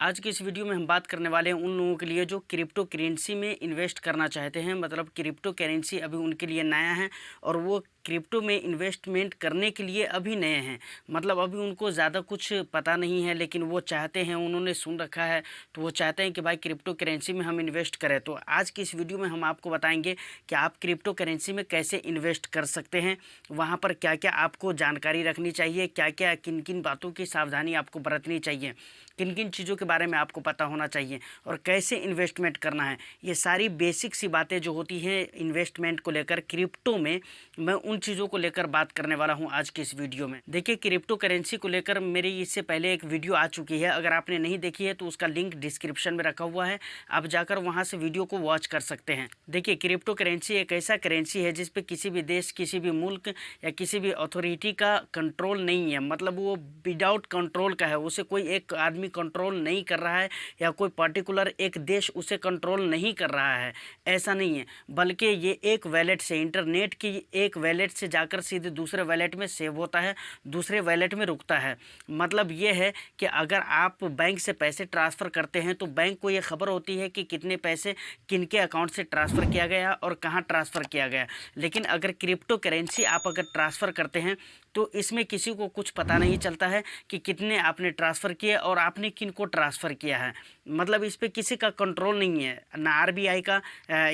आज की इस वीडियो में हम बात करने वाले हैं उन लोगों के लिए जो क्रिप्टो करेंसी में इन्वेस्ट करना चाहते हैं। मतलब क्रिप्टो करेंसी अभी उनके लिए नया है और वो क्रिप्टो में इन्वेस्टमेंट करने के लिए अभी नए हैं। मतलब अभी उनको ज़्यादा कुछ पता नहीं है, लेकिन वो चाहते हैं, उन्होंने सुन रखा है तो वो चाहते हैं कि भाई क्रिप्टो करेंसी में हम इन्वेस्ट करें। तो आज की इस वीडियो में हम आपको बताएंगे कि आप क्रिप्टो करेंसी में कैसे इन्वेस्ट कर सकते हैं, वहाँ पर क्या क्या आपको जानकारी रखनी चाहिए, क्या क्या किन किन बातों की सावधानी आपको बरतनी चाहिए, किन किन चीज़ों के बारे में आपको पता होना चाहिए और कैसे इन्वेस्टमेंट करना है। ये सारी बेसिक सी बातें जो होती हैं इन्वेस्टमेंट को लेकर क्रिप्टो में, मैं उन चीज़ों को लेकर बात करने वाला हूं आज की इस वीडियो में। देखिए, क्रिप्टो करेंसी को लेकर मेरी इससे पहले एक वीडियो आ चुकी है। अगर आपने नहीं देखी है तो उसका लिंक डिस्क्रिप्शन में रखा हुआ है, आप जाकर वहाँ से वीडियो को वॉच कर सकते हैं। देखिए, क्रिप्टो करेंसी एक ऐसा करेंसी है जिस पे किसी भी देश, किसी भी मुल्क या किसी भी अथॉरिटी का कंट्रोल नहीं है। मतलब वो विदाउट कंट्रोल का है, उसे कोई एक आदमी कंट्रोल नहीं कर रहा है या कोई पर्टिकुलर एक देश उसे कंट्रोल नहीं कर रहा है, ऐसा नहीं है। बल्कि ये एक वैलेट से, इंटरनेट की एक वैलेट से जाकर सीधे दूसरे वैलेट में सेव होता है, दूसरे वैलेट में रुकता है। मतलब ये है कि अगर आप बैंक से पैसे ट्रांसफ़र करते हैं तो बैंक को ये खबर होती है कि कितने पैसे किनके अकाउंट से ट्रांसफ़र किया गया और कहाँ ट्रांसफ़र किया गया। लेकिन अगर क्रिप्टो करेंसी आप अगर ट्रांसफ़र करते हैं तो इसमें किसी को कुछ पता नहीं चलता है कि कितने आपने ट्रांसफ़र किए और आपने किन को ट्रांसफ़र किया है। मतलब इस पे किसी का कंट्रोल नहीं है, ना आरबीआई का।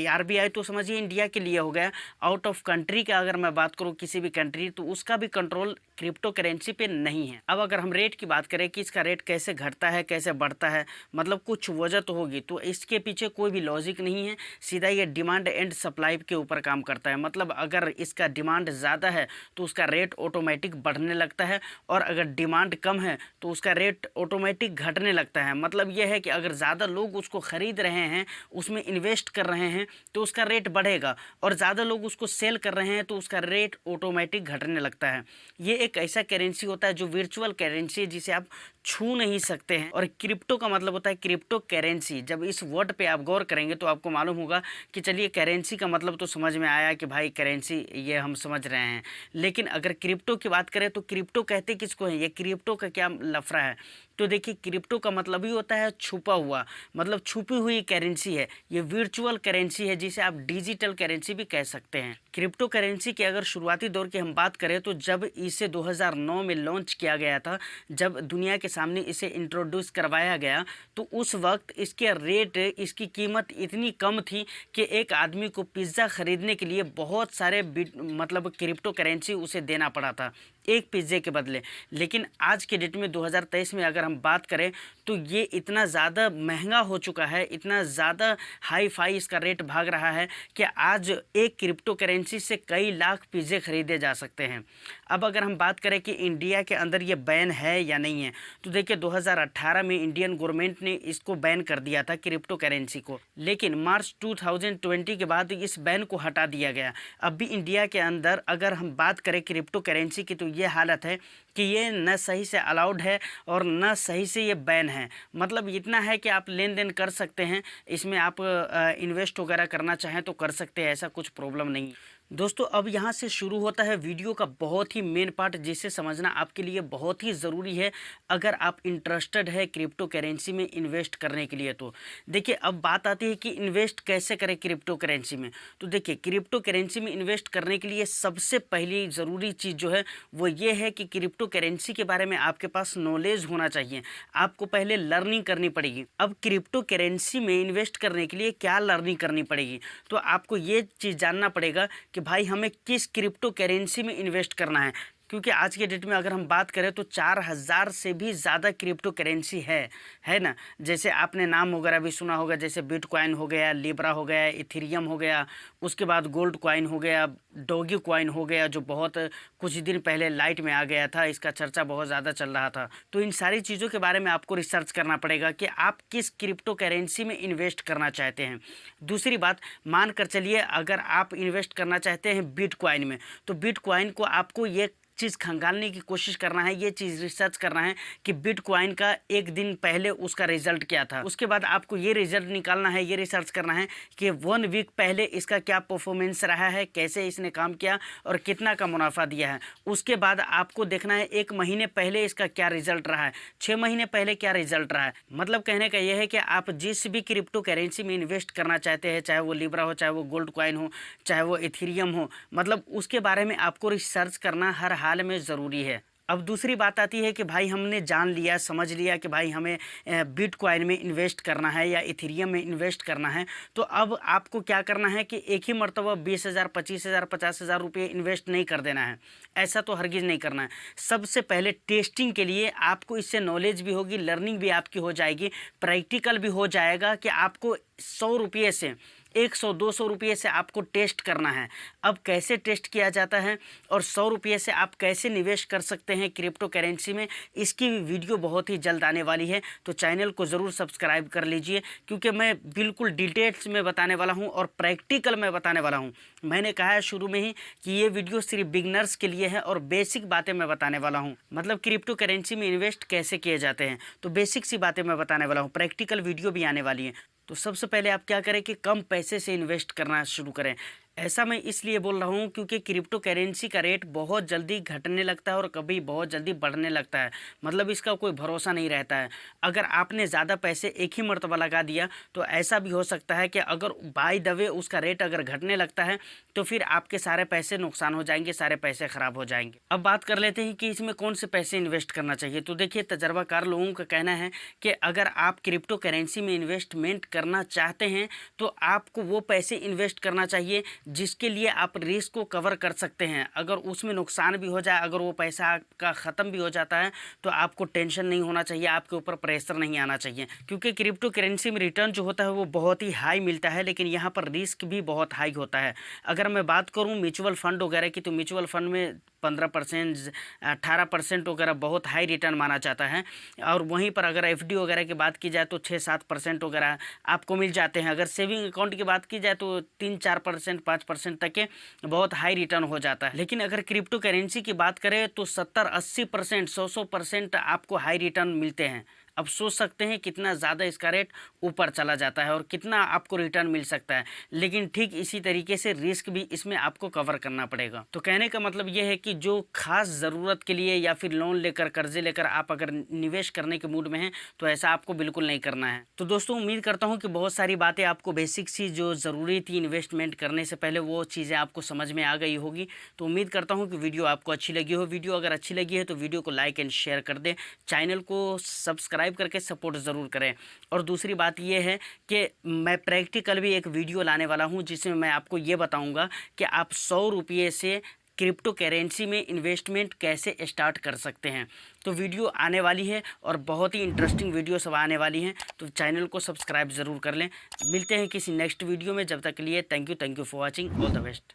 आरबीआई तो समझिए इंडिया के लिए हो गया। आउट ऑफ कंट्री का अगर मैं बात करूँ किसी भी कंट्री, तो उसका भी कंट्रोल क्रिप्टो करेंसी पे नहीं है। अब अगर हम रेट की बात करें कि इसका रेट कैसे घटता है, कैसे बढ़ता है, मतलब कुछ वजह तो होगी, तो इसके पीछे कोई भी लॉजिक नहीं है। सीधा ये डिमांड एंड सप्लाई के ऊपर काम करता है। मतलब अगर इसका डिमांड ज़्यादा है तो उसका रेट ऑटोमेटिक बढ़ने लगता है, और अगर डिमांड कम है तो उसका रेट ऑटोमेटिक घटने लगता है। मतलब यह है कि अगर ज़्यादा लोग उसको ख़रीद रहे हैं, उसमें इन्वेस्ट कर रहे हैं, तो उसका रेट बढ़ेगा, और ज़्यादा लोग उसको सेल कर रहे हैं तो उसका रेट ऑटोमेटिक घटने लगता है। ये एक ऐसा करेंसी होता है जो वर्चुअल करेंसी है, जिसे आप छू नहीं सकते हैं। और क्रिप्टो का मतलब होता है क्रिप्टो करेंसी। जब इस वर्ड पे आप गौर करेंगे तो आपको मालूम होगा कि चलिए, करेंसी का मतलब तो समझ में आया कि भाई करेंसी, ये हम समझ रहे हैं। लेकिन अगर क्रिप्टो की बात करें तो क्रिप्टो कहते किसको है, ये क्रिप्टो का क्या लफड़ा है। तो देखिए, क्रिप्टो का मतलब ही होता है छुपा हुआ, मतलब छुपी हुई करेंसी है। ये वर्चुअल करेंसी है, जिसे आप डिजिटल करेंसी भी कह सकते हैं। क्रिप्टो करेंसी के अगर शुरुआती दौर की हम बात करें तो जब इसे 2009 में लॉन्च किया गया था, जब दुनिया के सामने इसे इंट्रोड्यूस करवाया गया, तो उस वक्त इसके रेट, इसकी कीमत इतनी कम थी कि एक आदमी को पिज़्ज़ा ख़रीदने के लिए बहुत सारे मतलब क्रिप्टो करेंसी उसे देना पड़ा था एक पिज़्ज़े के बदले। लेकिन आज के डेट में 2023 में अगर हम बात करें तो ये इतना ज़्यादा महंगा हो चुका है, इतना ज़्यादा हाई फाई इसका रेट भाग रहा है कि आज एक क्रिप्टो करेंसी से कई लाख पिज़्ज़े ख़रीदे जा सकते हैं। अब अगर हम बात करें कि इंडिया के अंदर ये बैन है या नहीं है, तो देखिए 2018 में इंडियन गवर्नमेंट ने इसको बैन कर दिया था, क्रिप्टो करेंसी को। लेकिन मार्च 2020 के बाद इस बैन को हटा दिया गया। अब भी इंडिया के अंदर अगर हम बात करें क्रिप्टो करेंसी की, तो ये हालत है कि ये न सही से अलाउड है और न सही से ये बैन है। मतलब इतना है कि आप लेन देन कर सकते हैं, इसमें आप इन्वेस्ट वगैरह करना चाहें तो कर सकते हैं, ऐसा कुछ प्रॉब्लम नहीं। दोस्तों, अब यहाँ से शुरू होता है वीडियो का बहुत ही मेन पार्ट, जिसे समझना आपके लिए बहुत ही ज़रूरी है अगर आप इंटरेस्टेड है क्रिप्टो करेंसी में इन्वेस्ट करने के लिए। तो देखिए, अब बात आती है कि इन्वेस्ट कैसे करें क्रिप्टो करेंसी में। तो देखिए, क्रिप्टो करेंसी में इन्वेस्ट करने के लिए सबसे पहली ज़रूरी चीज़ जो है वो ये है कि क्रिप्टो करेंसी के बारे में आपके पास नॉलेज होना चाहिए। आपको पहले लर्निंग करनी पड़ेगी। अब क्रिप्टो करेंसी में इन्वेस्ट करने के लिए क्या लर्निंग करनी पड़ेगी, तो आपको ये चीज़ जानना पड़ेगा कि भाई हमें किस क्रिप्टो करेंसी में इन्वेस्ट करना है। क्योंकि आज के डेट में अगर हम बात करें तो 4000 से भी ज़्यादा क्रिप्टो करेंसी है ना। जैसे आपने नाम वगैरह भी सुना होगा, जैसे बिटकॉइन हो गया, लिब्रा हो गया, इथेरियम हो गया, उसके बाद गोल्ड कॉइन हो गया, डॉगी कॉइन हो गया, जो बहुत कुछ दिन पहले लाइट में आ गया था, इसका चर्चा बहुत ज़्यादा चल रहा था। तो इन सारी चीज़ों के बारे में आपको रिसर्च करना पड़ेगा कि आप किस क्रिप्टो करेंसी में इन्वेस्ट करना चाहते हैं। दूसरी बात, मान कर चलिए अगर आप इन्वेस्ट करना चाहते हैं बिटकॉइन में, तो बिटकॉइन को आपको ये चीज़ खंगालने की कोशिश करना है, ये चीज़ रिसर्च करना है कि बिटकॉइन का एक दिन पहले उसका रिजल्ट क्या था। उसके बाद आपको ये रिजल्ट निकालना है, ये रिसर्च करना है कि 1 वीक पहले इसका क्या परफॉर्मेंस रहा है, कैसे इसने काम किया और कितना का मुनाफा दिया है। उसके बाद आपको देखना है 1 महीने पहले इसका क्या रिजल्ट रहा है, 6 महीने पहले क्या रिजल्ट रहा है। मतलब कहने का यह है कि आप जिस भी क्रिप्टो करेंसी में इन्वेस्ट करना चाहते हैं, चाहे वो लिब्रा हो, चाहे वो गोल्ड कॉइन हो, चाहे वो इथेरियम हो, मतलब उसके बारे में आपको रिसर्च करना हर हाल में ज़रूरी है। अब दूसरी बात आती है कि भाई हमने जान लिया, समझ लिया कि भाई हमें बिटकॉइन में इन्वेस्ट करना है या इथेरियम में इन्वेस्ट करना है, तो अब आपको क्या करना है कि एक ही मर्तबा 20,000, 25,000, 50,000 रुपये इन्वेस्ट नहीं कर देना है। ऐसा तो हरगिज़ नहीं करना है। सबसे पहले टेस्टिंग के लिए आपको इससे नॉलेज भी होगी, लर्निंग भी आपकी हो जाएगी, प्रैक्टिकल भी हो जाएगा कि आपको 100 रुपये से 100-200 रुपये से आपको टेस्ट करना है। अब कैसे टेस्ट किया जाता है और 100 रुपये से आप कैसे निवेश कर सकते हैं क्रिप्टो करेंसी में, इसकी वीडियो बहुत ही जल्द आने वाली है। तो चैनल को ज़रूर सब्सक्राइब कर लीजिए, क्योंकि मैं बिल्कुल डिटेल्स में बताने वाला हूं और प्रैक्टिकल में बताने वाला हूं। मैंने कहा है शुरू में ही कि ये वीडियो सिर्फ बिगनर्स के लिए है और बेसिक बातें मैं बताने वाला हूँ। मतलब क्रिप्टो करेंसी में इन्वेस्ट कैसे किए जाते हैं, तो बेसिक सी बातें मैं बताने वाला हूँ। प्रैक्टिकल वीडियो भी आने वाली है। तो सबसे पहले आप क्या करें कि कम पैसे से इन्वेस्ट करना शुरू करें। ऐसा मैं इसलिए बोल रहा हूँ क्योंकि क्रिप्टो करेंसी का रेट बहुत जल्दी घटने लगता है और कभी बहुत जल्दी बढ़ने लगता है। मतलब इसका कोई भरोसा नहीं रहता है। अगर आपने ज़्यादा पैसे एक ही मर्तबा लगा दिया तो ऐसा भी हो सकता है कि अगर बाय द वे उसका रेट अगर घटने लगता है तो फिर आपके सारे पैसे नुकसान हो जाएंगे, सारे पैसे ख़राब हो जाएंगे। अब बात कर लेते हैं कि इसमें कौन से पैसे इन्वेस्ट करना चाहिए। तो देखिए, तजर्बाकार लोगों का कहना है कि अगर आप क्रिप्टो करेंसी में इन्वेस्टमेंट करना चाहते हैं तो आपको वो पैसे इन्वेस्ट करना चाहिए जिसके लिए आप रिस्क को कवर कर सकते हैं। अगर उसमें नुकसान भी हो जाए, अगर वो पैसा आपका ख़त्म भी हो जाता है तो आपको टेंशन नहीं होना चाहिए, आपके ऊपर प्रेशर नहीं आना चाहिए, क्योंकि क्रिप्टो करेंसी में रिटर्न जो होता है वो बहुत ही हाई मिलता है, लेकिन यहाँ पर रिस्क भी बहुत हाई होता है। अगर मैं बात करूँ म्यूचुअल फंड वगैरह की, तो म्यूचुअल फंड में 15%, 18% वगैरह बहुत हाई रिटर्न माना जाता है। और वहीं पर अगर एफडी वगैरह की बात की जाए तो 6-7% वगैरह आपको मिल जाते हैं। अगर सेविंग अकाउंट की बात की जाए तो 3-4%, 5% तक के बहुत हाई रिटर्न हो जाता है। लेकिन अगर क्रिप्टो करेंसी की बात करें तो 70-80%, 100% आपको हाई रिटर्न मिलते हैं। अब सोच सकते हैं कितना ज़्यादा इसका रेट ऊपर चला जाता है और कितना आपको रिटर्न मिल सकता है। लेकिन ठीक इसी तरीके से रिस्क भी इसमें आपको कवर करना पड़ेगा। तो कहने का मतलब ये है कि जो खास ज़रूरत के लिए या फिर लोन लेकर, कर्जे लेकर आप अगर निवेश करने के मूड में हैं तो ऐसा आपको बिल्कुल नहीं करना है। तो दोस्तों, उम्मीद करता हूँ कि बहुत सारी बातें आपको बेसिक सी जो ज़रूरी थी इन्वेस्टमेंट करने से पहले वो चीज़ें आपको समझ में आ गई होगी। तो उम्मीद करता हूँ कि वीडियो आपको अच्छी लगी हो। वीडियो अगर अच्छी लगी है तो वीडियो को लाइक एंड शेयर कर दें, चैनल को सब्सक्राइब करके सपोर्ट ज़रूर करें। और दूसरी बात यह है कि मैं प्रैक्टिकल भी एक वीडियो लाने वाला हूं जिसमें मैं आपको ये बताऊंगा कि आप 100 रुपये से क्रिप्टो करेंसी में इन्वेस्टमेंट कैसे स्टार्ट कर सकते हैं। तो वीडियो आने वाली है और बहुत ही इंटरेस्टिंग वीडियो सब आने वाली हैं, तो चैनल को सब्सक्राइब ज़रूर कर लें। मिलते हैं किसी नेक्स्ट वीडियो में, जब तक के लिए thank you for watching. All the best.